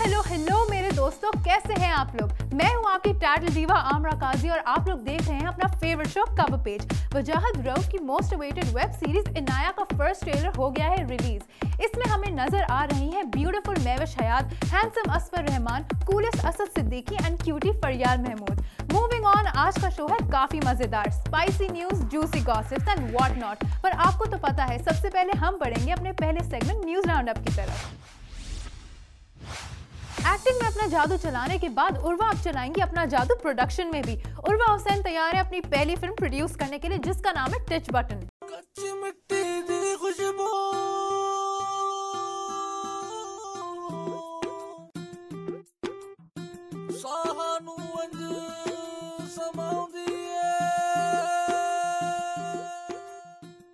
Hello मेरे दोस्तों, कैसे हैं आप लोग। मैं हूं आपकी टाइटल दीवा आमरा काजी और आप लोग देख रहे हैं अपना फेवरेट शो कवर पेज। वजाहत रऊफ की most awaited web series Inaya का फर्स्ट ट्रेलर हो गया है रिलीज। इसमें हमें नजर आ रही हैं beautiful Mahwish Hayat, handsome Asfar Rehman, coolest Asad Siddiqui and cutie Fariyal Mehmood. Moving on, आज का शो है काफी मजेदार, spicy news, juicy gossips and what not. पर आपको तो पता है, सबसे पहले हम बढ़ेंगे अपने पहले सेगमेंट न्यूज राउंड अप की तरफ। एक्टिंग में अपना जादू चलाने के बाद उर्वा अब चलाएंगी अपना जादू प्रोडक्शन में भी। उर्वा हुसैन तैयार है अपनी पहली फिल्म प्रोड्यूस करने के लिए, जिसका नाम है टच बटन।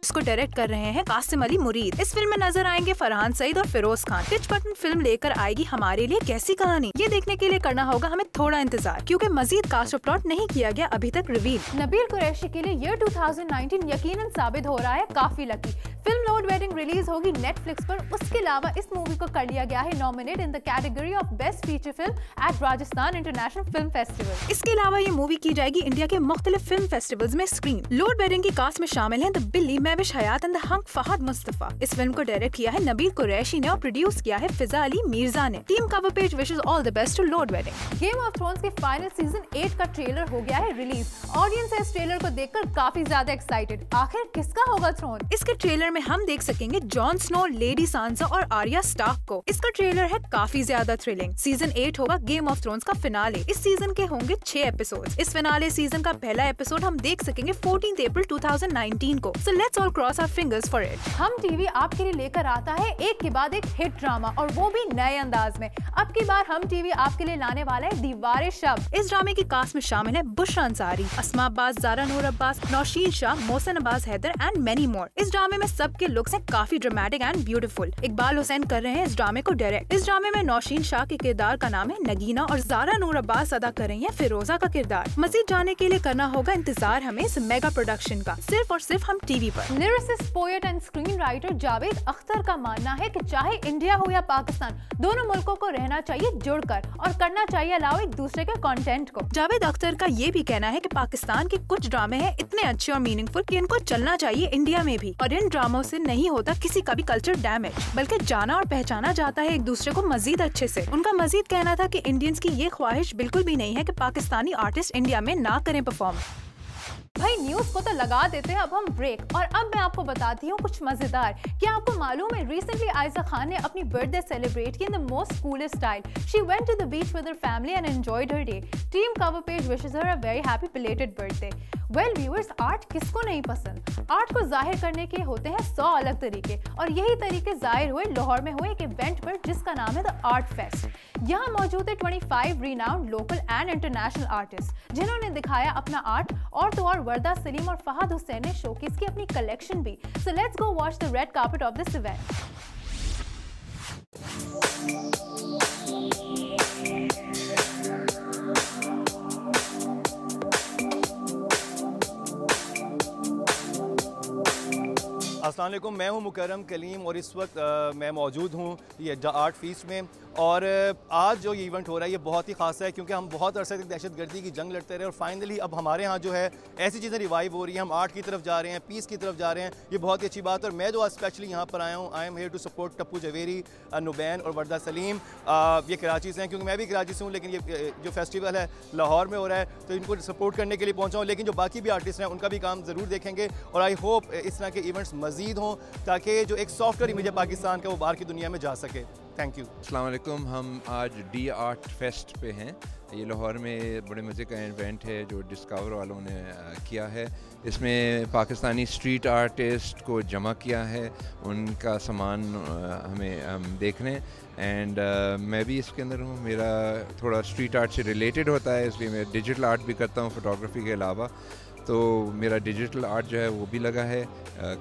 इसको डायरेक्ट कर रहे हैं कासिम अली मुरीद। इस फिल्म में नजर आएंगे फरहान सईद और Feroze Khan. Touch button film लेकर आएगी हमारे लिए कैसी कहानी, ये देखने के लिए करना होगा हमें थोड़ा इंतजार, क्योंकि मजीद कास्ट और प्लॉट नहीं किया गया अभी तक रिवील। नबील कुरैशी के लिए ईयर 2019 यकीनन साबित हो रहा है काफी lucky. Film load wedding release होगी नेटफ्लिक्स पर। उसके अलावा इस मूवी को कर लिया गया है nominate in the category of best feature film at Rajasthan international film festival. इसके अलावा ये मूवी की जाएगी इंडिया के मुख्तलिफ फिल्म फेस्टिवल्स में स्क्रीन। लोड वेडिंग की कास्ट में शामिल हैं द बिल्ली, Mehwish Hayat and the hunk Fahad Mustafa. इस फिल्म को डायरेक्ट किया है नबील कुरैशी ने और प्रोड्यूस किया है फिजा अली मिर्जा ने। Team cover page wishes all the best to load wedding. Game of thrones के फाइनल सीजन 8 का ट्रेलर हो गया है रिलीज। ऑडियंस है इस ट्रेलर को देखकर काफी ज्यादा एक्साइटेड। आखिर किसका होगा थ्रोन? इसके ट्रेलर में हम देख सकेंगे जॉन स्नो, लेडी सांसा और आर्या स्टार्क को। इसका ट्रेलर है काफी ज्यादा थ्रिलिंग। सीजन 8 होगा गेम ऑफ थ्रोन्स का फिनाले। इस सीजन के होंगे 6 एपिसोड्स। इस फिनाले सीजन का पहला एपिसोड हम देख सकेंगे 14 अप्रैल 2019 को। So let's all cross our fingers for it. Hum TV आपके लिए लेकर आता है एक के बाद एक हिट ड्रामा, और वो भी नए अंदाज में। अब की बार हम टीवी आपके लिए लाने वाला है दीवारे शब। इस ड्रामे की कास्ट में शामिल है Bushra Ansari, Asma Abbas, Zara Noor Abbas, Nausheen Shah, Mohsin Abbas Haider and many more. इस ड्रामे में सबके लुक्स हैं काफी dramatic and beautiful. Iqbal Hussain कर रहे हैं इस ड्रामे को डायरेक्ट। इस ड्रामे में नौशीन शाह के किरदार का नाम है नगीना और जारा नूर अब्बास अदा कर रही हैं फिरोजा का किरदार। मजीद जाने के लिए करना होगा इंतजार हमें इस मेगा प्रोडक्शन का, सिर्फ और सिर्फ हम टीवी पर। Lyricist, poet and screen writer Javed Akhtar का मानना है कि चाहे इंडिया हो या पाकिस्तान, दोनों मुल्कों को रहना चाहिए जुड़कर और करना चाहिए अलावा एक दूसरे के कंटेंट को। जावेद अख्तर का ये भी कहना है कि पाकिस्तान के कुछ ड्रामे हैं इतने अच्छे और मीनिंगफुल कि इनको चलना चाहिए इंडिया में भी, और इन ड्रामों से नहीं होता किसी का भी कल्चर डैमेज, बल्कि जाना और पहचाना जाता है एक दूसरे को मजीद अच्छे से। उनका मजीद कहना था कि इंडियंस की ये ख्वाहिश बिल्कुल भी नहीं है कि पाकिस्तानी आर्टिस्ट इंडिया में ना करें परफॉर्म। भाई न्यूज को तो लगा देते हैं, अब हम ब्रेक। और अब मैं आपको बताती हूँ कुछ मजेदार। क्या आपको मालूम है रिसेंटली आयजा खान ने अपनी बर्थडे सेलिब्रेट की in the most coolest style. She went to the beach with her family and enjoyed her day. Team cover page wishes her a very happy belated birthday. Well viewers, art किसको नहीं पसंद। Art को जाहिर करने के होते हैं 100 अलग तरीके, और यही तरीके जाहिर हुए लाहौर में हुए एक इवेंट पर जिसका नाम है द आर्ट फेस्ट। यहाँ मौजूद है 25 renowned local and international artist, जिन्होंने दिखाया अपना आर्ट। और तो और वर्दा सलीम और फहद हुसैन ने शोकेस की अपनी कलेक्शन भी। सो let's go watch the red carpet of this event. अस्सलाम वालेकुम, मैं हूं मुकर्रम कलीम और इस वक्त मैं मौजूद हूं ये आर्ट फीस्ट में। और आज जो ये इवेंट हो रहा है ये बहुत ही खास है, क्योंकि हम बहुत अरसे तक दहशतगर्दी की जंग लड़ते रहे और फाइनली अब हमारे यहाँ जो है ऐसी चीज़ें रिवाइव हो रही हैं। हम आर्ट की तरफ जा रहे हैं, पीस की तरफ जा रहे हैं। ये बहुत ही अच्छी बात है। और मैं जो आज स्पेशली यहाँ पर आया हूँ, I am here to support Tappu Javeri, Nubain और वर्दा सलीम। ये कराची से हैं, क्योंकि मैं भी कराची से हूँ, लेकिन ये जो फेस्टिवल है लाहौर में हो रहा है, तो इनको सपोर्ट करने के लिए पहुँचा हूँ। लेकिन जो बाकी भी आर्टिस्ट हैं उनका भी काम ज़रूर देखेंगे, और आई होप इस तरह के इवेंट्स मज़ीद हों, ताकि जो एक सॉफ्टवेयर इमेज है पाकिस्तान का वो बाहर की दुनिया में जा सके। Thank you. अस्सलाम वालेकुम। हम आज डी आर्ट फेस्ट पे हैं। ये लाहौर में बड़े मज़े का इवेंट है जो डिस्कवर वालों ने किया है। इसमें पाकिस्तानी स्ट्रीट आर्टिस्ट को जमा किया है, उनका सामान हम देख रहे हैं। एंड मैं भी इसके अंदर हूँ। मेरा थोड़ा स्ट्रीट आर्ट से रिलेटेड होता है, इसलिए मैं डिजिटल आर्ट भी करता हूँ फोटोग्राफी के अलावा। तो मेरा डिजिटल आर्ट जो है वो भी लगा है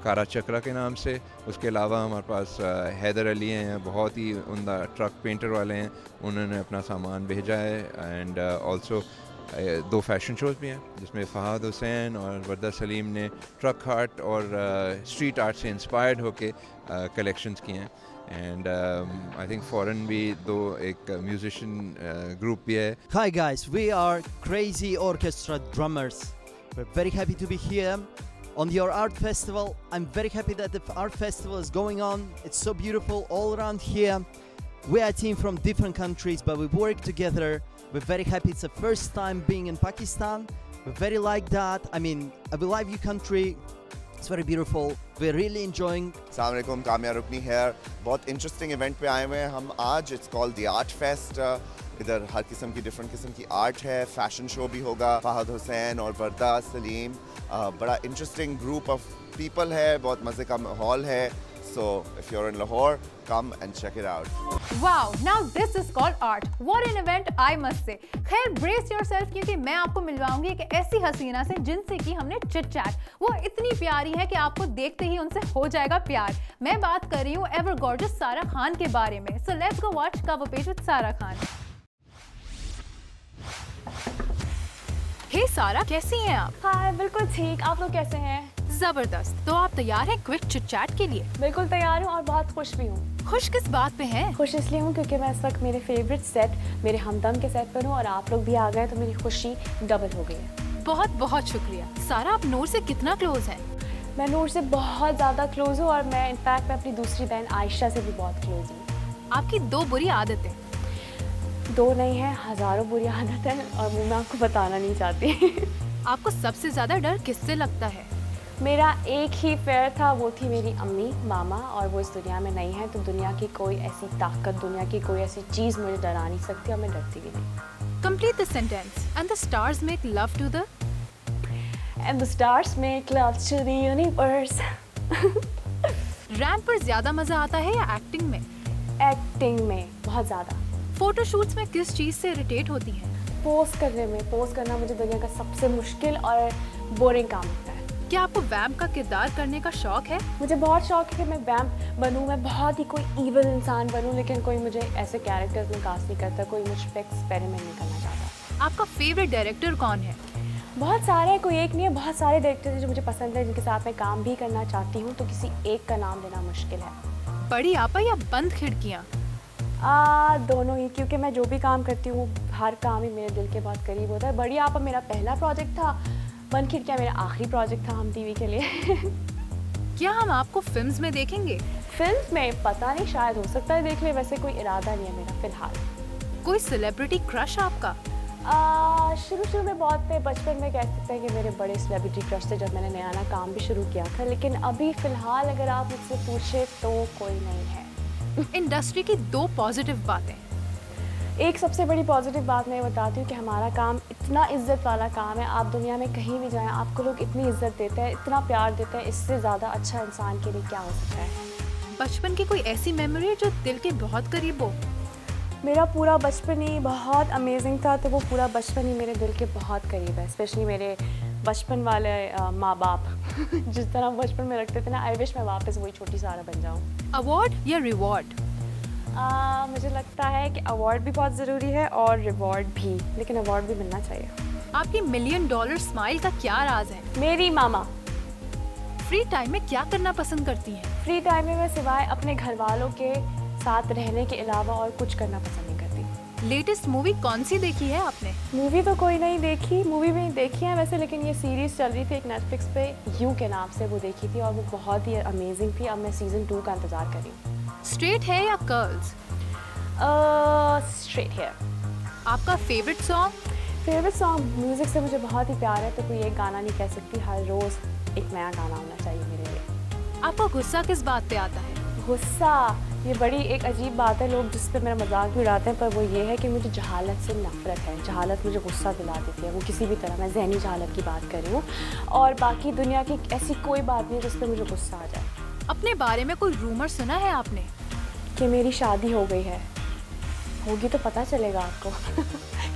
कारा चक्रा के नाम से। उसके अलावा हमारे पास हैदर अली हैं, बहुत ही उम्दा ट्रक पेंटर वाले हैं, उन्होंने अपना सामान भेजा है। एंड ऑल्सो 2 फैशन शोज़ भी हैं जिसमें फहद हुसैन और वर्दा सलीम ने ट्रक आर्ट और स्ट्रीट आर्ट से इंस्पायर्ड होके कलेक्शंस किए हैं। एंड आई थिंक फ़ौरन भी दो एक म्यूजिशियन ग्रुप भी है. Hi guys, we are Crazy Orchestra Drummers. We're very happy to be here on your art festival. I'm very happy that the art festival is going on. It's so beautiful all around here. We are a team from different countries, but we work together. We're very happy. It's the first time being in Pakistan. We're very like that. I mean, we love your country. It's very beautiful. We're really enjoying. अस्सलाम वालेकुम, कामिया रुकनी है. बहुत interesting event पे आए हुए हैं हम आज. It's called the art fest. इधर हर किस्म की डिफरेंट किस्म की आर्ट है. फैशन शो भी होगा. फहद हुसैन और वर्दा सलीम, बड़ा इंटरेस्टिंग ग्रुप ऑफ पीपल है. बहुत मज़े का माहौल है. So if you're in Lahore, come and check it out. Wow, now this is called art. What an event, I must say. खैर brace yourself क्योंकि मैं आपको मिलवाऊंगी एक ऐसी हसीना से जिनसे की हमने चिट चैट. वो इतनी प्यारी है कि आपको देखते ही उनसे हो जाएगा प्यार. मैं बात कर रही हूँ एवर गॉर्जियस सारा खान के बारे में. So let's go watch cover page with सारा खान. Hey सारा, कैसी हैं आप? हाय, बिल्कुल ठीक. आप लोग कैसे हैं? जबरदस्त. तो आप तैयार हैं क्विक चिट चैट के लिए? बिल्कुल तैयार हूँ और बहुत खुश भी हूँ. खुश किस बात पे हैं? खुश इसलिए हूँ क्योंकि मैं इस वक्त मेरे फेवरेट सेट, मेरे हमदम के सेट पर हूँ और आप लोग भी आ गए तो मेरी खुशी डबल हो गई है. बहुत बहुत शुक्रिया. सारा, आप नूर से कितना क्लोज हैं? मैं नूर से बहुत ज़्यादा क्लोज हूँ और मैं इनफैक्ट मैं अपनी दूसरी बहन आयशा से भी बहुत क्लोज हूँ. आपकी दो बुरी आदतें? दो नहीं है, हज़ारों बुरी आदत है और वो मैं आपको बताना नहीं चाहती. आपको सबसे ज़्यादा डर किससे लगता है? मेरा एक ही फेयर था, वो थी मेरी अम्मी मामा, और वो इस दुनिया में नहीं है तो दुनिया की कोई ऐसी ताकत, दुनिया की कोई ऐसी चीज़ मुझे डरा नहीं सकती और मैं डरती भी नहीं. Complete the sentence. And the stars make love to the... And the stars make love to the universe. Ramp पर ज़्यादा मज़ा आता है या एक्टिंग में? एक्टिंग में बहुत ज़्यादा. फोटोशूट्स में किस चीज़ से इरिटेट होती हैं? पोस्ट करने में. पोस्ट करना मुझे दुनिया का सबसे मुश्किल और बोरिंग काम लगता है. क्या आपको वैम्प का किरदार करने का शौक है? मुझे बहुत शौक है कि मैं वैम्प बनूं. मैं बहुत ही कोई ईविल इंसान बनूं, लेकिन कोई मुझे ऐसे कैरेक्टर्स में कास्ट नहीं करता. कोई मुझ पर एक्सपेरिमेंट नहीं करना चाहता. आपका फेवरेट डायरेक्टर कौन है? बहुत सारे हैं, कोई एक नहीं है. बहुत सारे डायरेक्टर हैं जो मुझे पसंद है, जिनके साथ मैं काम भी करना चाहती हूँ, तो किसी एक का नाम लेना मुश्किल है. बड़ी आपा या बंद खिड़कियाँ? दोनों ही, क्योंकि मैं जो भी काम करती हूँ हर काम ही मेरे दिल के बहुत करीब होता है. बड़ी आपा मेरा पहला प्रोजेक्ट था. बंद खिड़कियाँ मेरा आखिरी प्रोजेक्ट था हम टीवी के लिए. क्या हम आपको फिल्म्स में देखेंगे? फिल्म में पता नहीं, शायद हो सकता है देख ले. वैसे कोई इरादा नहीं है मेरा फिलहाल. कोई सेलिब्रिटी क्रश आपका? शुरू में बहुत थे. बचपन में कह सकते हैं कि मेरे बड़े सेलिब्रिटी क्रश थे जब मैंने नया नया काम भी शुरू किया था. लेकिन अभी फ़िलहाल अगर आप मुझसे पूछे तो कोई नहीं है. इंडस्ट्री की दो पॉजिटिव बातें? एक सबसे बड़ी पॉजिटिव बात मैं बताती हूँ कि हमारा काम इतना इज्जत वाला काम है. आप दुनिया में कहीं भी जाएं आपको लोग इतनी इज्जत देते हैं, इतना प्यार देते हैं. इससे ज़्यादा अच्छा इंसान के लिए क्या हो सकता है. बचपन की कोई ऐसी मेमोरी जो दिल के बहुत करीब हो? मेरा पूरा बचपन ही बहुत अमेजिंग था, तो वो पूरा बचपन ही मेरे दिल के बहुत करीब है. स्पेशली मेरे बचपन वाले माँ बाप जिस तरह बचपन में रखते थे ना, आई विश मैं वापस वही छोटी सारा बन जाऊँ. अवार्ड या रिवॉर्ड? मुझे लगता है कि अवार्ड भी बहुत ज़रूरी है और रिवॉर्ड भी, लेकिन अवार्ड भी मिलना चाहिए. आपकी $1 मिलियन स्माइल का क्या राज है? मेरी मामा. फ्री टाइम में क्या करना पसंद करती हैं? फ्री टाइम में मैं सिवाय अपने घर वालों के साथ रहने के अलावा और कुछ करना पसंद नहीं करती. लेटेस्ट मूवी कौन सी देखी है आपने? मूवी तो कोई नहीं देखी, मूवी भी देखी है वैसे, लेकिन ये सीरीज़ चल रही थी एक नेटफ्लिक्स पे, यू के नाम से, वो देखी थी और वो बहुत ही अमेजिंग थी. अब मैं सीज़न 2 का इंतज़ार कर रही हूँ. स्ट्रेट है या कर्ल्स? स्ट्रेट है. आपका favourite song? Favourite song, music से मुझे बहुत ही प्यार है तो कोई एक गाना नहीं कह सकती. हर रोज़ एक नया गाना होना चाहिए मेरे लिए. आपका गुस्सा किस बात पे आता है? गुस्सा, ये बड़ी एक अजीब बात है. लोग जिस पे मेरा मजाक भी उड़ाते हैं, पर वो ये है कि मुझे जहालत से नफरत है. जहालत मुझे गुस्सा दिला देती है, वो किसी भी तरह. मैं ज़हनी जहालत की बात कर रही हूँ और बाकी दुनिया की ऐसी कोई बात नहीं जिस पर मुझे गुस्सा आ जाए. अपने बारे में कोई रूमर सुना है आपने? कि मेरी शादी हो गई है. होगी तो पता चलेगा आपको.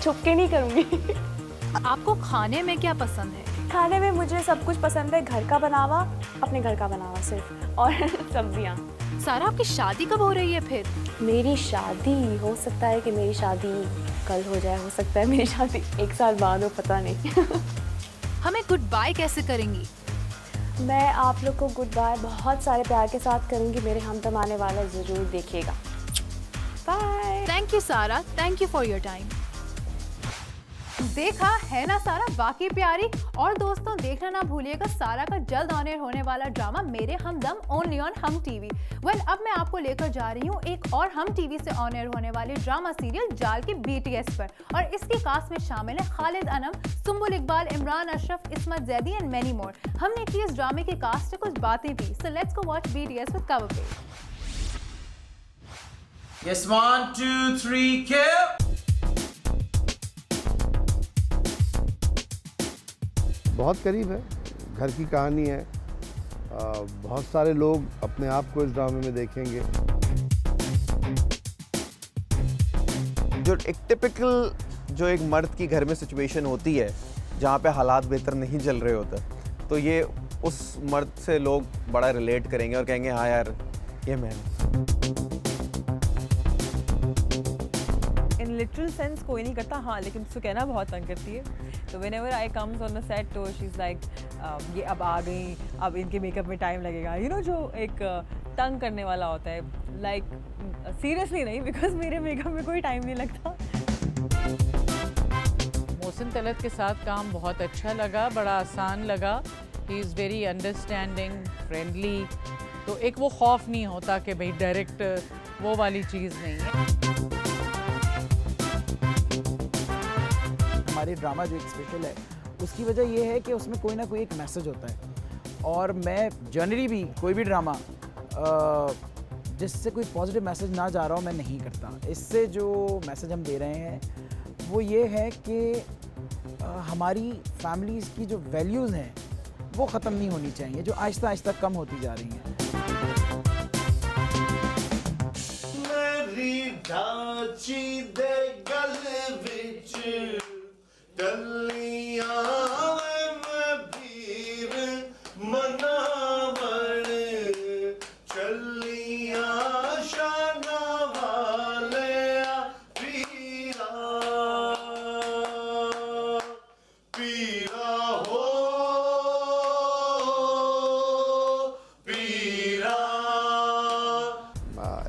छुप के नहीं करूँगी. आपको खाने में क्या पसंद है? खाने में मुझे सब कुछ पसंद है. घर का बनावा, अपने घर का बनावा सिर्फ, और सब्जियाँ. सारा, आपकी शादी कब हो रही है फिर? मेरी शादी, हो सकता है कि मेरी शादी कल हो जाए, हो सकता है मेरी शादी 1 साल बाद हो, पता नहीं. हमें गुड बाय कैसे करेंगी? मैं आप लोग को गुड बाय बहुत सारे प्यार के साथ करूँगी। मेरे हमदम आने वाला ज़रूर देखिएगा। बाय। थैंक यू सारा, thank you for your time. देखा है ना सारा वाकई प्यारी। और दोस्तों देखना ना भूलिएगा सारा का जल्द ऑन एयर होने वाला ड्रामा मेरे हमदम ओनली ऑन हम टीवी। वेल अब मैं आपको लेकर जा रही हूँ एक और हम टीवी से ऑन एयर होने वाले ड्रामा सीरियल जाल के BTS पर। और इसके कास्ट में शामिल है खालिद अनम, सुम्बुल इकबाल, इमरान अशरफ, इस्मत जैदी एंड मेनी मोर। हमने की इस ड्रामे के कास्ट से कुछ बातें भी। सो let's go watch BTS with cover page. Yes, 1, 2, 3, kill! बहुत करीब है, घर की कहानी है। बहुत सारे लोग अपने आप को इस ड्रामे में देखेंगे। जो एक टिपिकल जो एक मर्द की घर में सिचुएशन होती है जहाँ पे हालात बेहतर नहीं चल रहे होते, तो ये उस मर्द से लोग बड़ा रिलेट करेंगे और कहेंगे हाँ यार ये मैं। इन लिटरल सेंस कोई नहीं करता, हाँ, लेकिन सुकैना बहुत तंग करती है। तो whenever I comes on the set तो शी इज़ लाइक ये अब आ गई, अब इनके मेकअप में टाइम लगेगा, यू नो, जो एक तंग करने वाला होता है। लाइक सीरियसली नहीं, बिकॉज मेरे मेकअप में कोई टाइम नहीं लगता। मोहसिन तलत के साथ काम बहुत अच्छा लगा, बड़ा आसान लगा। He is very understanding, friendly. तो एक वो खौफ नहीं होता कि भाई डायरेक्ट वो वाली चीज़ नहीं है। हमारी ड्रामा जो एक स्पेशल है उसकी वजह ये है कि उसमें कोई ना कोई एक मैसेज होता है। और मैं जनरली भी कोई भी ड्रामा जिससे कोई पॉजिटिव मैसेज ना जा रहा हो मैं नहीं करता। इससे जो मैसेज हम दे रहे हैं वो ये है कि हमारी फैमिलीज़ की जो वैल्यूज़ हैं वो ख़त्म नहीं होनी चाहिए, जो आहिस्ता आहिस्ता कम होती जा रही हैं।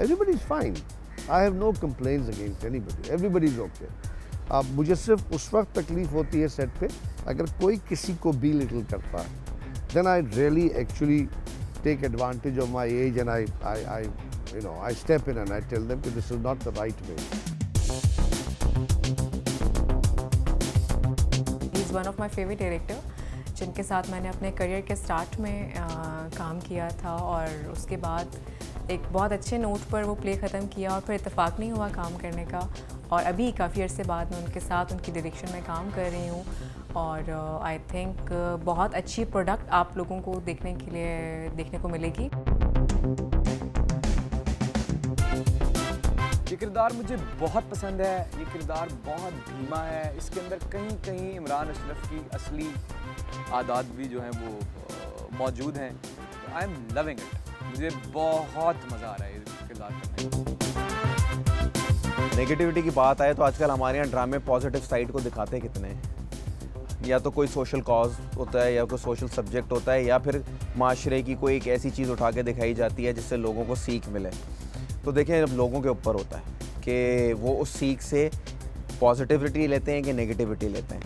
Everybody's fine. I have no complaints against anybody. Everybody's okay. अब मुझे सिर्फ उस वक्त तकलीफ होती है सेट पे अगर कोई किसी को भी लिटिल करता है, then I really actually take advantage of my age and I step in and I tell them that this is not the right way. He is one of my favorite director, जिनके साथ मैंने अपने career के start में काम किया था और उसके बाद एक बहुत अच्छे नोट पर वो प्ले ख़त्म किया और फिर इत्तेफाक नहीं हुआ काम करने का। और अभी काफ़ी अर्से बाद मैं उनके साथ उनकी डायरेक्शन में काम कर रही हूँ और आई थिंक बहुत अच्छी प्रोडक्ट आप लोगों को देखने को मिलेगी। ये किरदार मुझे बहुत पसंद है। ये किरदार बहुत धीमा है। इसके अंदर कहीं कहीं इमरान अशरफ की असली आदात भी जो हैं वो मौजूद हैं। I am loving it. मुझे बहुत मज़ा आ रहा है ये किरदार करने में। नेगेटिविटी की बात आए तो आजकल हमारे यहाँ ड्रामे पॉजिटिव साइड को दिखाते कितने हैं। या तो कोई सोशल कॉज होता है या कोई सोशल सब्जेक्ट होता है या फिर माशरे की कोई एक ऐसी चीज़ उठा के दिखाई जाती है जिससे लोगों को सीख मिले। तो देखें अब लोगों के ऊपर होता है कि वो उस सीख से पॉजिटिविटी लेते हैं कि नेगेटिविटी लेते हैं।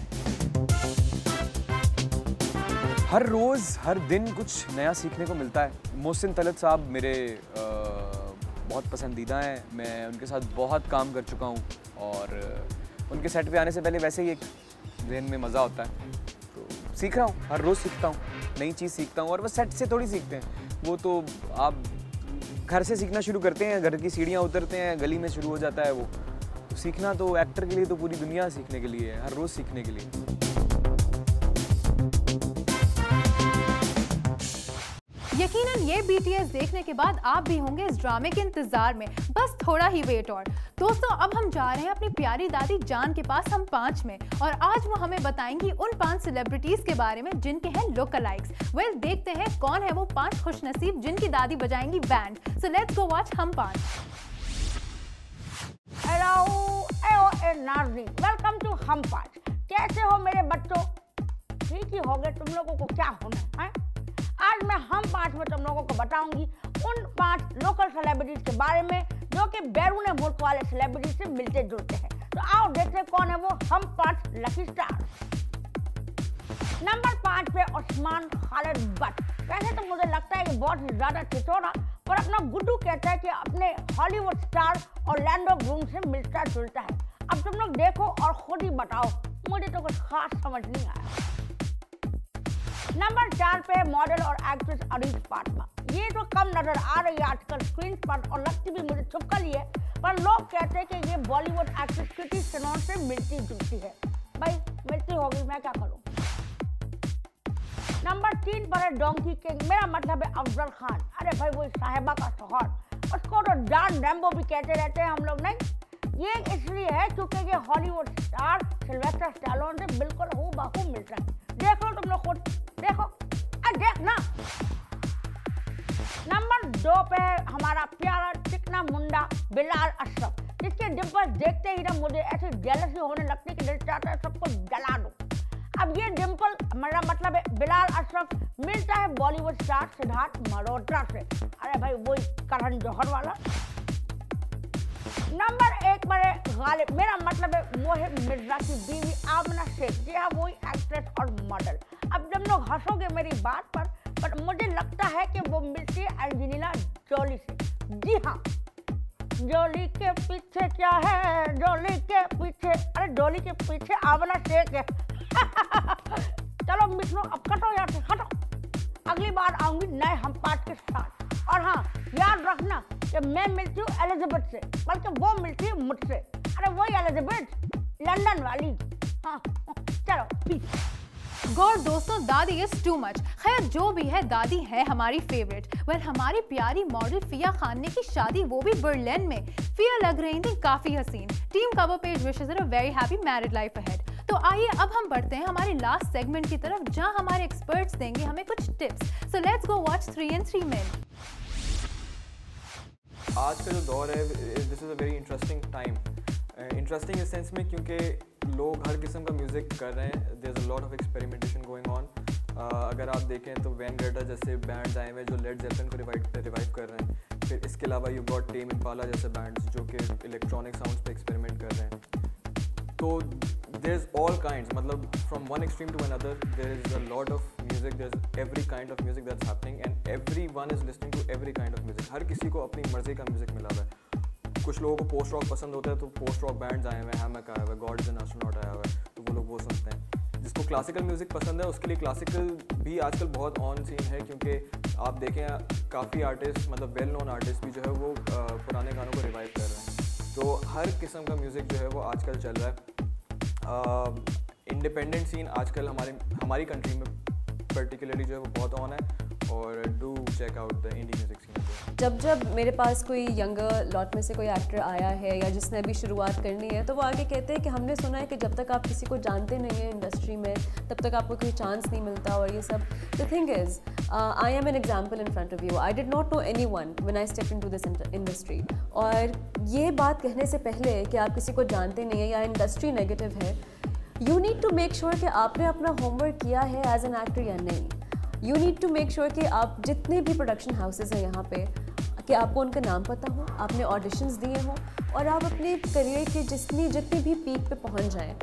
हर रोज़ हर दिन कुछ नया सीखने को मिलता है। मोहसिन तलत साहब मेरे बहुत पसंदीदा हैं। मैं उनके साथ बहुत काम कर चुका हूँ और उनके सेट पे आने से पहले वैसे ही एक जहन में मज़ा होता है। तो सीख रहा हूँ, हर रोज़ सीखता हूँ, नई चीज़ सीखता हूँ। और बस सेट से थोड़ी सीखते हैं, वो तो आप घर से सीखना शुरू करते हैं, घर की सीढ़ियाँ उतरते हैं, गली में शुरू हो जाता है वो। तो सीखना तो एक्टर के लिए तो पूरी दुनिया सीखने के लिए है, हर रोज़ सीखने के लिए। यकीनन ये BTS देखने के बाद आप भी होंगे इस ड्रामे के इंतजार में, बस थोड़ा ही वेट और। दोस्तों अब हम जा रहे हैं अपनी प्यारी दादी जान के पास, हम 5 में, और आज वो हमें बताएंगी उन 5 सेलिब्रिटीज के बारे में जिनके हैं लुकअलाइक्स। वेल देखते हैं कौन है वो 5 खुशनसीब जिनकी दादी बजाएंगी band. So let's go watch Hum 5। Hello नाज़रीन, वेलकम टू हम 5। कैसे हो मेरे बच्चों? ठीक ही होगे, तुम लोगों को क्या होना है? आज मैं हम 5 में तुम लोगों को बताऊंगी उन 5 लोकल सेलिब्रिटीज के बारे में जो कि बैरून मुल्क वाले सेलिब्रिटी से मिलते जुलते हैं। तो आओ देखते हैं कौन है वो हम 5 लकी स्टार। नंबर 5 पे उस्मान खालिद भट्ट। वैसे तो मुझे लगता है कि बहुत ही ज्यादा छिछोरा, पर अपना गुड्डू कहता है कि अपने हॉलीवुड स्टार ऑरलैंडो ब्लूम से मिलता जुलता है। अब तुम लोग देखो और खुद ही बताओ, मुझे तो कुछ खास समझ नहीं आया। नंबर 4 पे मॉडल और एक्ट्रेस अरीज फातिमा। ये तो कम नजर आ रही है आजकल स्क्रीन पर और लगती भी मुझे छुपकली है, पर लोग कहते हैं कि ये बॉलीवुड एक्ट्रेस कृति सेनन से मिलती जुलती है। भाई मिलती होगी, मैं क्या करूं। नंबर 3 पर है डोंकी किंग, मेरा मतलब है अफजल खान। अरे भाई वो साहिबा का शौहर, उसको तो जॉन रैम्बो भी कहते रहते हैं हम लोग। नहीं, ये इसलिए है क्योंकि ये हॉलीवुड स्टार सिल्वेस्टर स्टैलोन से बिल्कुल हूबहू मिलता है। देख लो तुम लोग खुद, देखो देख ना। नंबर 2 पे है हमारा प्यारा चिकना मुंडा बिलाल अशरफ, जिसके डिम्पल देखते ही ना मुझे ऐसी जेलसी होने लगती है कि दिल चाहता है सबको जला दूं। अब ये डिम्पल, मेरा मतलब है बिलाल अशरफ, मिलता है बॉलीवुड स्टार सिद्धार्थ मल्होत्रा से। अरे भाई वही करण जौहर वाला। नंबर 1 पर है गालिब, मेरा मतलब है मोहिब मिर्जा की बीवी आमना शेख। जी हाँ, वही एक्ट्रेस और मॉडल। अब जब लोग हंसोगे मेरी बात पर मुझे लगता है कि वो मिलती है एंजेलिना जोली से। जी हाँ, जोली के पीछे क्या है, जोली के पीछे, अरे जोली के पीछे आमना शेख है। चलो मित्रों अब कटो यहाँ से, हटो। अगली बार आऊंगी नए हम 5 के साथ। और हाँ, याद रखना कि मैं मिलती हूँ एलिजाबेथ से, बल्कि वो मिलती है मुझसे। अरे वही एलिजाबेथ, लंदन वाली। हाँ चलो पीस। गौर दोस्तों, दादी इज टू मच। खैर जो भी है, दादी है हमारी फेवरेट। वेल हमारी प्यारी मॉडल फिया खान ने की शादी, वो भी बर्लिन में। फिया लग रही थी काफी हसीन। Team cover page wishes her a very happy married life ahead. तो आइए अब हम बढ़ते हैं हमारे लास्ट सेगमेंट की तरफ, जहां हमारे एक्सपर्ट्स देंगे हमें कुछ tips. So let's go watch 3 and 3 Men। आज का जो दौर है, this is a very interesting time. Interesting इस सेंस में क्योंकि लोग हर किस्म का म्यूज़िक कर रहे हैं। There is a lot of experimentation going on. अगर आप देखें तो वैन ग्रेटा जैसे बैंड्स आए हुए जो लेड ज़ेपलिन को रिवाइव कर रहे हैं। फिर इसके अलावा यू गॉट टेम इम्पाला जैसे बैंड्स जो कि इलेक्ट्रॉनिक साउंड्स पे एक्सपेरिमेंट कर रहे हैं। तो देयर इज़ ऑल काइंड्स, मतलब from one extreme to another there is a lot of music, there is every kind of music that's happening and every one is listening to every kind of music. हर किसी को अपनी मर्जी का music मिला हुआ है। कुछ लोगों को पोस्ट रॉक पसंद होता है तो पोस्ट रॉक बैंड्स आए हुए हैं, हैमक आया हुआ है, गॉड इज़ एन एस्ट्रोनॉट आया हुआ है, तो वो लोग वो सुनते हैं। जिसको क्लासिकल म्यूज़िक पसंद है उसके लिए क्लासिकल भी आजकल बहुत ऑन सीन है, क्योंकि आप देखें काफ़ी आर्टिस्ट, मतलब वेल नोन आर्टिस्ट भी जो है वो पुराने गानों को रिवाइव कर रहे हैं। तो हर किस्म का म्यूज़िक जो है वो आजकल चल रहा है। इंडिपेंडेंट सीन आजकल हमारी कंट्री में पर्टिकुलरली जो है वो बहुत ऑन है, और do check out the indie music scene. जब मेरे पास कोई यंगर लॉट में से कोई एक्टर आया है या जिसने अभी शुरुआत करनी है, तो वो आगे कहते हैं कि हमने सुना है कि जब तक आप किसी को जानते नहीं हैं इंडस्ट्री में, तब तक आपको कोई चांस नहीं मिलता, और ये सब। The thing is, I am an example in front of you. I did not know any one when I stepped into this industry. और ये बात कहने से पहले कि आप किसी को जानते नहीं हैं या इंडस्ट्री नेगेटिव है, you need to make sure कि आपने अपना होमवर्क किया है एज एन एक्टर या नहीं। You need to make sure कि आप जितने भी प्रोडक्शन हाउसेज हैं यहाँ पे, कि आपको उनका नाम पता हो, आपने ऑडिशंस दिए हों, और आप अपने करियर के जितनी भी पीक पे पहुँच जाएं।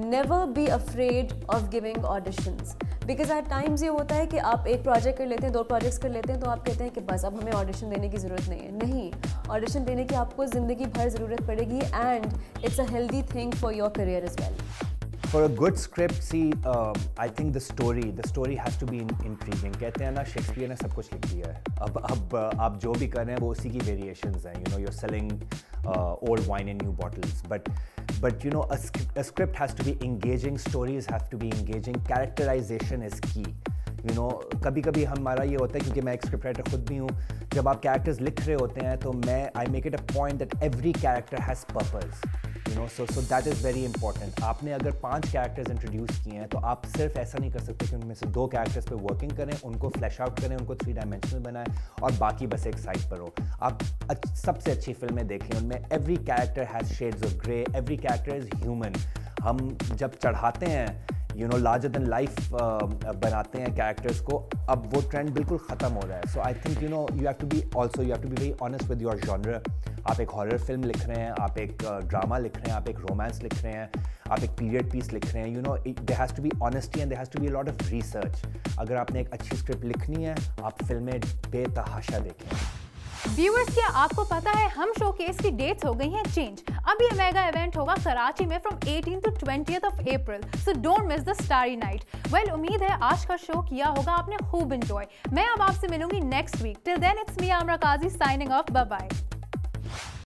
Never be afraid of giving auditions, because at times ये होता है कि आप एक प्रोजेक्ट कर लेते हैं, 2 प्रोजेक्ट्स कर लेते हैं, तो आप कहते हैं कि बस अब हमें ऑडिशन देने की ज़रूरत नहीं है। नहीं, ऑडिशन देने की आपको ज़िंदगी भर ज़रूरत पड़ेगी, and it's a healthy thing for your career as well. For a good script, see, I think the story has to be intriguing. कहते हैं ना, शेक्सपियर ने सब कुछ लिख दिया है। अब आप जो भी कर रहे हैं वो उसी की variations हैं। You know, you're selling old wine in new bottles, but you know, a script has to be engaging. Stories have to be engaging. Characterization is key. You know, कभी हमारा ये होता है, क्योंकि मैं एक स्क्रिप्ट राइटर खुद भी हूँ, जब आप कैरेक्टर्स लिख रहे होते हैं तो I make it a point that every character has purpose. You know, so that is very important. आपने अगर 5 कैरेक्टर्स इंट्रोड्यूस किए हैं तो आप सिर्फ ऐसा नहीं कर सकते कि उनमें से 2 कैरेक्टर्स पे वर्किंग करें, उनको फ्लैश आउट करें, उनको 3 डायमेंशनल बनाएं और बाकी बस एक साइड पर हो। आप सबसे अच्छी फिल्में देखें, उनमें every character has shades of grey, every character is human. हम जब चढ़ाते हैं you no larger than life बनाते हैं कैरेक्टर्स को, अब वो ट्रेंड बिल्कुल ख़त्म हो रहा है. So I think you know you have to be very honest with your genre. आप एक हॉरर फिल्म लिख रहे हैं, आप एक ड्रामा लिख रहे हैं, आप एक रोमांस लिख रहे हैं, आप एक पीरियड पीस लिख रहे हैं, you know there has to be honesty and there has to be a lot of research. अगर आपने एक अच्छी स्क्रिप्ट लिखनी है, आप फिल्में बेतहाशा देखें. व्यूअर्स, क्या आपको पता है हम शोकेस की डेट्स हो गई हैं चेंज. अब ये मेगा इवेंट होगा कराची में from 18 to 20th of April. So don't miss the starry night. Well, उम्मीद है आज का शो किया होगा आपने खूब एंजॉय. मैं अब आपसे मिलूंगी next week. Till then it's me Amra Kazi signing off. Bye bye.